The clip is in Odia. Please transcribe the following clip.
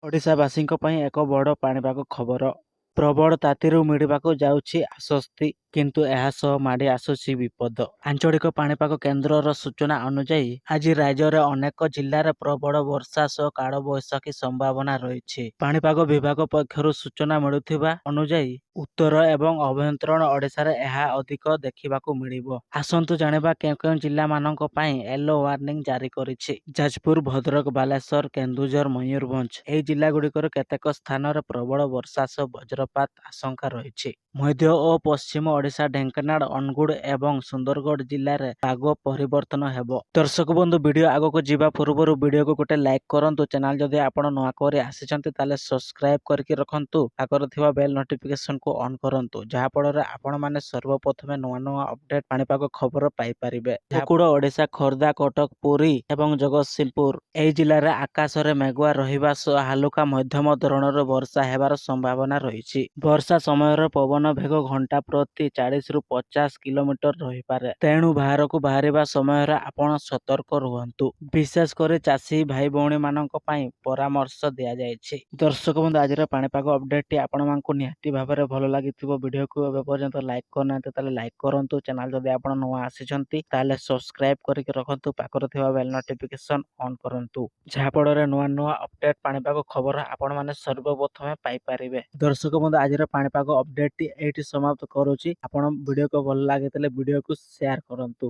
ଓଡ଼ିଶାବାସୀଙ୍କ ପାଇଁ ଏକ ବଡ଼ ପାଣିପାଗ ଖବର। ପ୍ରବଳ ତାତିରୁ ମିଳିବାକୁ ଯାଉଛି ଆଶ୍ୱସ୍ତି, କିନ୍ତୁ ଏହା ସହ ମାଡ଼ି ଆସୁଛି ବିପଦ। ଆଞ୍ଚଳିକ ପାଣିପାଗ କେନ୍ଦ୍ରର ସୂଚନା ଅନୁଯାୟୀ ଆଜି ରାଜ୍ୟର ଅନେକ ଜିଲ୍ଲାରେ ପ୍ରବଳ ବର୍ଷା ସହ କାଳବୈଶାଖୀ ସମ୍ଭାବନା ରହିଛି। ପାଣିପାଗ ବିଭାଗ ପକ୍ଷରୁ ସୂଚନା ମିଳୁଥିବା ଅନୁଯାୟୀ ଉତ୍ତର ଏବଂ ଆଭ୍ୟନ୍ତରୀଣ ଓଡ଼ିଶାରେ ଏହା ଅଧିକ ଦେଖିବାକୁ ମିଳିବ। ଆସନ୍ତୁ ଜାଣିବା କେଉଁ କେଉଁ ଜିଲ୍ଲାମାନଙ୍କ ପାଇଁ ୟେଲୋ ୱାର୍ଣ୍ଣିଂ ଜାରି କରିଛି। ଯାଜପୁର, ଭଦ୍ରକ, ବାଲେଶ୍ୱର, କେନ୍ଦୁଝର, ମୟୂରଭଞ୍ଜ ଏହି ଜିଲ୍ଲାଗୁଡ଼ିକର କେତେକ ସ୍ଥାନରେ ପ୍ରବଳ ବର୍ଷା ସହ ବଜ୍ରପାତ ଆଶଙ୍କା ରହିଛି। ମଧ୍ୟ ଓ ପଶ୍ଚିମ ଓଡ଼ିଶା, ଢେଙ୍କାନାଳ, ଅନୁଗୁଳ ଏବଂ ସୁନ୍ଦରଗଡ଼ ଜିଲ୍ଲାରେ ପାଗ ପରିବର୍ତ୍ତନ ହେବ। ଦର୍ଶକ ବନ୍ଧୁ, ଭିଡ଼ିଓ ଆଗକୁ ଯିବା ପୂର୍ବରୁ ଭିଡ଼ିଓକୁ ଗୋଟେ ଲାଇକ୍ କରନ୍ତୁ। ଚ୍ୟାନେଲ ଯଦି ଆପଣ ନୂଆ କରି ଆସିଛନ୍ତି ତାହେଲେ ସବସ୍କ୍ରାଇବ କରିକି ରଖନ୍ତୁ। ପାଖରେ ଥିବା ବେଲ୍ ନୋଟିଫିକେସନକୁ ଅନ୍ କରନ୍ତୁ, ଯାହାଫଳରେ ଆପଣମାନେ ସର୍ବପ୍ରଥମେ ନୂଆ ନୂଆ ଅପଡେଟ୍ ପାଣିପାଗ ଖବର ପାଇପାରିବେ। ଝାରସୁଗୁଡ଼ା ଓଡ଼ିଶା, ଖୋର୍ଦ୍ଧା, କଟକ, ପୁରୀ ଏବଂ ଜଗତସିଂହପୁର ଏହି ଜିଲ୍ଲାରେ ଆକାଶରେ ମେଘୁଆ ରହିବା ସହ ହାଲୁକା ମଧ୍ୟମ ଧରଣର ବର୍ଷା ହେବାର ସମ୍ଭାବନା ରହିଛି। ବର୍ଷା ସମୟରେ ପବନ ବେଗ ଘଣ୍ଟା ପ୍ରତି 40ରୁ 50 କିଲୋମିଟର ରହିପାରେ। ତେଣୁ ବାହାରକୁ ବାହାରିବା ସମୟରେ ଆପଣ ସତର୍କ ରୁହନ୍ତୁ। ବିଶେଷ କରି ଚାଷୀ ଭାଇ ଭଉଣୀମାନଙ୍କ ପାଇଁ ପରାମର୍ଶ ଦିଆଯାଇଛି। ଦର୍ଶକ ବନ୍ଧୁ, ଆଜିର ପାଣିପାଗ ଅପଡେଟଟି ଆପଣମାନଙ୍କୁ ନିହାତି ଭାବରେ ଭଲ ଲାଗିଥିବ। ଭିଡ଼ିଓକୁ ଏବେ ପର୍ଯ୍ୟନ୍ତ ଲାଇକ୍ କରିନାହାନ୍ତି ତାହେଲେ ଲାଇକ୍ କରନ୍ତୁ। ଚ୍ୟାନେଲ ଯଦି ଆପଣ ନୂଆ ଆସିଛନ୍ତି ତାହେଲେ ସବସ୍କ୍ରାଇବ କରିକି ରଖନ୍ତୁ। ପାଖରେ ଥିବା ବେଲ୍ ନୋଟିଫିକେସନ ଅନ୍ କରନ୍ତୁ, ଯାହାଫଳରେ ନୂଆ ନୂଆ ଅପଡେଟ୍ ପାଣିପାଗ ଖବର ଆପଣମାନେ ସର୍ବପ୍ରଥମେ ପାଇପାରିବେ। ଦର୍ଶକ ବନ୍ଧୁ, ଆଜିର ପାଣିପାଗ ଅପଡେଟଟି ଏଇଠି ସମାପ୍ତ କରୁଛି। ଆପଣ ଭିଡ଼ିଓକୁ ଭଲ ଲାଗିଥିଲେ ଭିଡ଼ିଓକୁ ସେୟାର କରନ୍ତୁ।